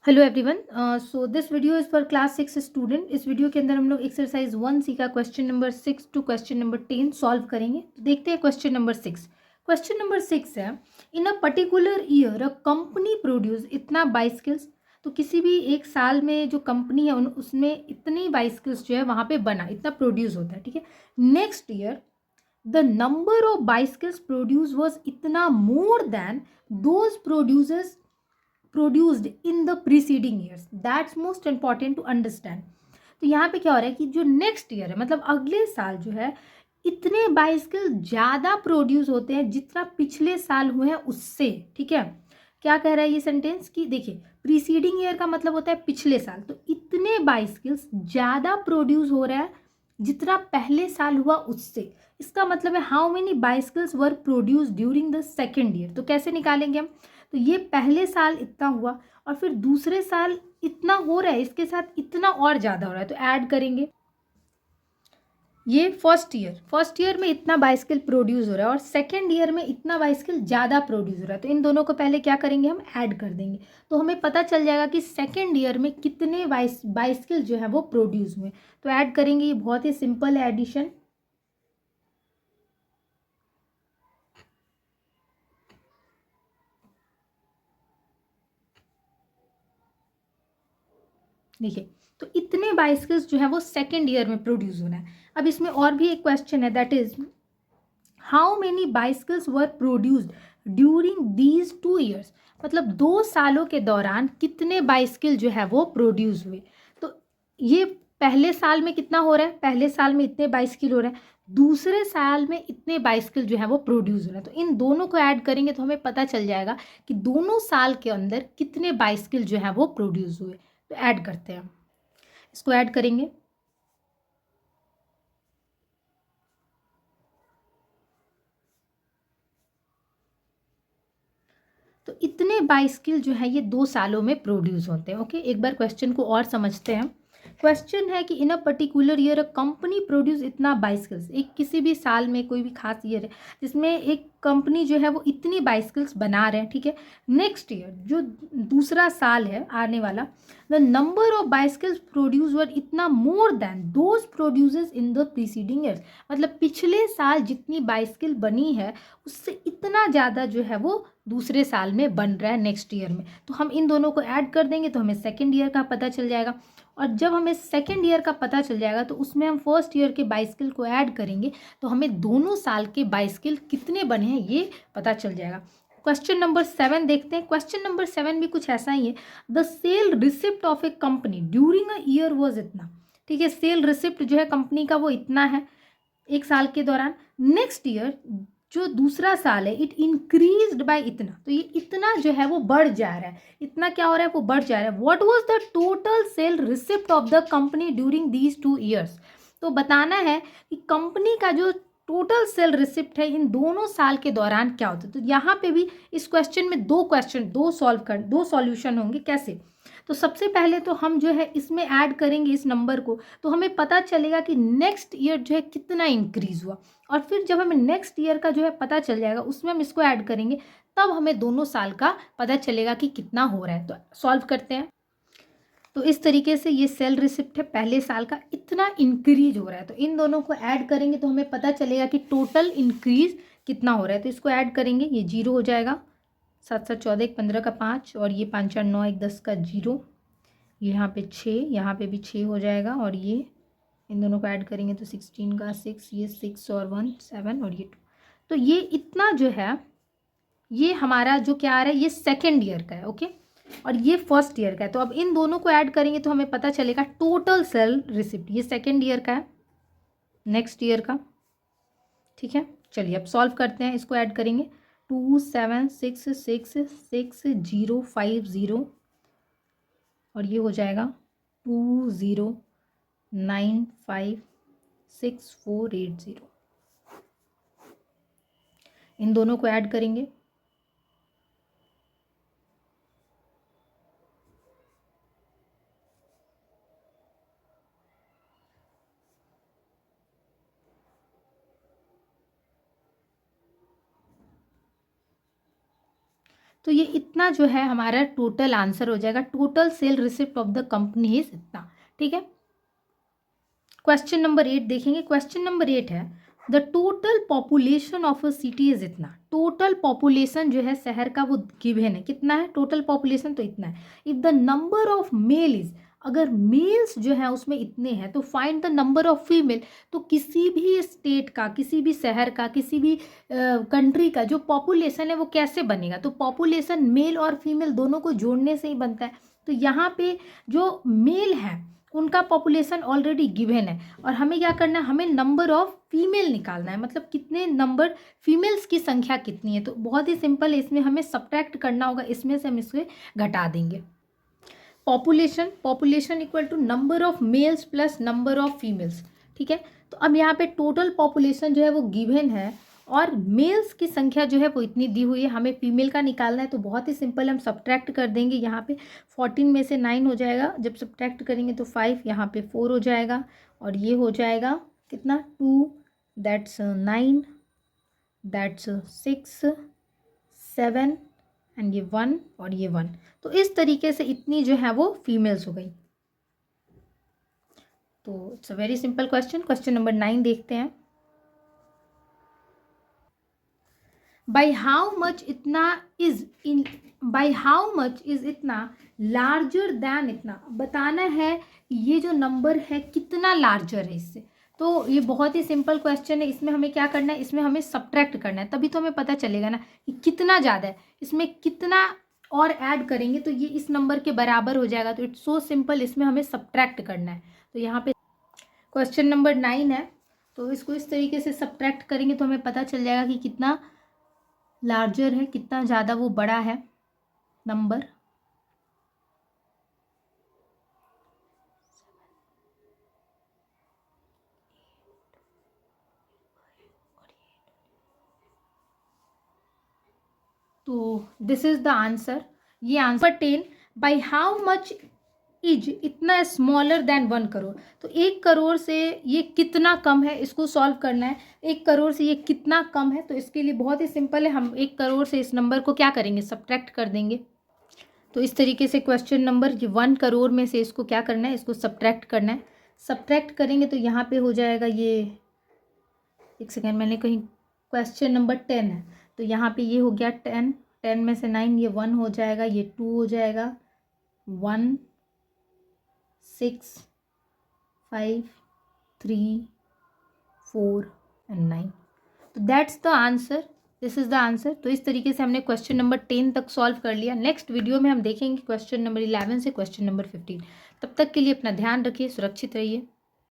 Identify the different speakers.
Speaker 1: Hello everyone. So this video is for class 6 student. इस video के अंदर हम लोग एक्सरसाइज 1C का question number 6 to question number 10 solve करेंगे। तो देखते हैं क्वेश्चन नंबर 6। क्वेश्चन नंबर 6 है, in a particular year a company produce इतना बाइसिकल्स। तो किसी भी एक साल में जो कंपनी है उसमें इतनी बाइसिकल्स जो है वहाँ पे बना इतना प्रोड्यूस होता है, ठीक है। Next year the number of bicycles produce was इतना more than those producers produced in the preceding years. That's most important to understand. तो यहाँ पे क्या हो रहा है कि जो नेक्स्ट ईयर है मतलब अगले साल जो है इतने बाइसिकल ज़्यादा प्रोड्यूस होते हैं जितना पिछले साल हुए हैं उससे, ठीक है। क्या कह रहा है ये सेंटेंस कि देखिए प्रीसीडिंग ईयर का मतलब होता है पिछले साल, तो इतने बाइसिकल्स ज़्यादा प्रोड्यूस हो रहा है जितना पहले साल हुआ उससे। इसका मतलब है how many bicycles were produce during the second year. तो कैसे निकालेंगे हम? तो ये पहले साल इतना हुआ और फिर दूसरे साल इतना हो रहा है, इसके साथ इतना और ज़्यादा हो रहा है तो ऐड करेंगे। ये फर्स्ट ईयर में इतना बाइसिकल प्रोड्यूस हो रहा है और सेकेंड ईयर में इतना बाइसिकल ज़्यादा प्रोड्यूस हो रहा है, तो इन दोनों को पहले क्या करेंगे हम ऐड कर देंगे। तो हमें पता चल जाएगा कि सेकेंड ईयर में कितने बाइसिकल जो है वो प्रोड्यूस हुए। तो ऐड करेंगे, ये बहुत ही सिंपल है एडिशन। देखिए तो इतने बाइसिकल्स जो है वो सेकेंड ईयर में प्रोड्यूस होना है। अब इसमें और भी एक क्वेश्चन है, that is how many bicycles were produced during these 2 years. मतलब 2 सालों के दौरान कितने बाइसिकल जो है वो प्रोड्यूस हुए। तो ये पहले साल में कितना हो रहा है, पहले साल में इतने बाइसिकल हो रहा है, दूसरे साल में इतने बाइसिकल जो है वो प्रोड्यूस हो रहा है। तो इन दोनों को ऐड करेंगे तो हमें पता चल जाएगा कि दोनों साल के अंदर कितने बाइसिकल जो है वो प्रोड्यूस हुए। तो ऐड करते हैं, इसको ऐड करेंगे। तो इतने बाइस्किल जो है ये 2 सालों में प्रोड्यूस होते हैं। ओके, एक बार क्वेश्चन को और समझते हैं। क्वेश्चन है कि in a particular year a company produce इतना बाइसिकल्स। एक किसी भी साल में कोई भी खास ईयर है जिसमें एक कंपनी जो है वो इतनी बाइसिकल्स बना रहे हैं, ठीक है। नेक्स्ट ईयर जो दूसरा साल है आने वाला, the number of bicycles produce were इतना more than those produces in the preceding years. मतलब पिछले साल जितनी बाइसिकल बनी है उससे इतना ज़्यादा जो है वो दूसरे साल में बन रहा है नेक्स्ट ईयर में। तो हम इन दोनों को ऐड कर देंगे तो हमें सेकेंड ईयर का पता चल जाएगा। और जब हमें सेकेंड ईयर का पता चल जाएगा तो उसमें हम फर्स्ट ईयर के बाइसिकल को ऐड करेंगे तो हमें दोनों साल के बाइसिकल कितने बने हैं ये पता चल जाएगा। क्वेश्चन नंबर 7 देखते हैं। क्वेश्चन नंबर 7 भी कुछ ऐसा ही है। The sale receipt of a company during a year was इतना, ठीक है। सेल रिसिप्ट जो है कंपनी का वो इतना है एक साल के दौरान। नेक्स्ट ईयर जो दूसरा साल है इट इंक्रीज्ड बाय इतना, तो ये इतना जो है वो बढ़ जा रहा है। इतना क्या हो रहा है, वो बढ़ जा रहा है। What was the total sale receipt of the company during these 2 years. तो बताना है कि कंपनी का जो टोटल सेल रिसिप्ट है इन दोनों साल के दौरान क्या होता है। तो यहाँ पे भी इस क्वेश्चन में दो सॉल्यूशन होंगे। कैसे? तो सबसे पहले तो हम जो है इसमें ऐड करेंगे इस नंबर को, तो हमें पता चलेगा कि नेक्स्ट ईयर जो है कितना इंक्रीज हुआ। और फिर जब हमें नेक्स्ट ईयर का जो है पता चल जाएगा उसमें हम इसको ऐड करेंगे, तब हमें दोनों साल का पता चलेगा कि कितना हो रहा है। तो सॉल्व करते हैं। तो इस तरीके से ये सेल रिसिप्ट है, पहले साल का इतना इंक्रीज हो रहा है, तो इन दोनों को ऐड करेंगे तो हमें पता चलेगा कि टोटल इंक्रीज कितना हो रहा है। तो इसको ऐड करेंगे, ये 0 हो जाएगा। 7 7 14 1 15 का 5 और ये 5 4 9 1 10 का 0। यहाँ पे 6, यहाँ पे भी 6 हो जाएगा और ये इन दोनों को ऐड करेंगे तो 16 का 6, ये 6 और 1 7 और ये 2। तो ये इतना जो है ये हमारा जो क्या आ रहा है ये सेकेंड ईयर का है। ओके, और ये फर्स्ट ईयर का है। तो अब इन दोनों को ऐड करेंगे तो हमें पता चलेगा टोटल सेल रिसिप्ट ये सेकेंड ईयर का है, नेक्स्ट ईयर का, ठीक है। चलिए अब सॉल्व करते हैं, इसको ऐड करेंगे। 2 7 6 6 6 0 5 0 और ये हो जाएगा 2 0 9 5 6 4 8 0। इन दोनों को ऐड करेंगे। तो ये इतना जो है हमारा टोटल आंसर हो जाएगा। Total sale receipt of the company is इतना। ठीक है, क्वेश्चन नंबर 8 देखेंगे। क्वेश्चन नंबर 8 है the total population of a city is इतना। टोटल पॉपुलेशन जो है शहर का वो गिवन है, कितना है टोटल पॉपुलेशन, तो इतना है। If the number of male is, अगर मेल्स जो है उसमें इतने हैं तो find the number of female. तो किसी भी स्टेट का, किसी भी शहर का, किसी भी कंट्री का जो पॉपुलेशन है वो कैसे बनेगा, तो पॉपुलेशन मेल और फीमेल दोनों को जोड़ने से ही बनता है। तो यहाँ पे जो मेल है उनका पॉपुलेशन ऑलरेडी गिवन है और हमें क्या करना है, हमें नंबर ऑफ फीमेल निकालना है, मतलब कितने नंबर फीमेल्स की संख्या कितनी है। तो बहुत ही सिंपल है, इसमें हमें सब्ट्रैक्ट करना होगा, इसमें से हम इसके घटा देंगे। Population equal to number of males plus number of females. ठीक है, तो अब यहाँ पे टोटल पॉपुलेशन जो है वो गिवन है और मेल्स की संख्या जो है वो इतनी दी हुई है, हमें फीमेल का निकालना है। तो बहुत ही सिंपल, हम सब्ट्रैक्ट कर देंगे। यहाँ पे 14 में से 9 हो जाएगा, जब सब्ट्रैक्ट करेंगे तो 5, यहाँ पे 4 हो जाएगा और ये हो जाएगा कितना 2, दैट्स 9, दैट्स 6, 7 एंड ये 1 और ये 1। तो इस तरीके से इतनी जो है वो फीमेल्स हो गई। तो it's a very simple question. Question number 9 देखते हैं। बाई हाउ मच इतना is in, by how much is इतना लार्जर दैन इतना, बताना है ये जो नंबर है कितना लार्जर है इससे। तो ये बहुत ही सिंपल क्वेश्चन है, इसमें हमें क्या करना है, इसमें हमें सब्ट्रैक्ट करना है, तभी तो हमें पता चलेगा ना कि कितना ज़्यादा है। इसमें कितना और ऐड करेंगे तो ये इस नंबर के बराबर हो जाएगा। तो इट्स सो सिंपल, इसमें हमें सब्ट्रैक्ट करना है। तो यहाँ पे क्वेश्चन नंबर 9 है, तो इसको इस तरीके से सब्ट्रैक्ट करेंगे तो हमें पता चल जाएगा कि कितना लार्जर है, कितना ज़्यादा वो बड़ा है नंबर। तो दिस इज द आंसर, ये answer 10। By how much is इतना स्मॉलर देन 1 करोड़। तो 1 करोड़ से ये कितना कम है, इसको सॉल्व करना है। 1 करोड़ से ये कितना कम है, तो इसके लिए बहुत ही सिंपल है, हम 1 करोड़ से इस नंबर को क्या करेंगे, सब्ट्रैक्ट कर देंगे। तो इस तरीके से क्वेश्चन नंबर 1 करोड़ में से इसको क्या करना है, इसको सब्ट्रैक्ट करना है। सब्ट्रैक्ट करेंगे तो यहाँ पे हो जाएगा ये, एक सेकेंड, मैंने कहीं क्वेश्चन नंबर 10 है, तो यहाँ पे ये हो गया 10, 10 में से 9, ये 1 हो जाएगा, ये 2 हो जाएगा, 1, 6, 5, 3, 4 एंड 9। तो that's the answer, this is the answer. तो इस तरीके से हमने क्वेश्चन नंबर 10 तक सॉल्व कर लिया। नेक्स्ट वीडियो में हम देखेंगे क्वेश्चन नंबर 11 से क्वेश्चन नंबर 15। तब तक के लिए अपना ध्यान रखिए, सुरक्षित रहिए।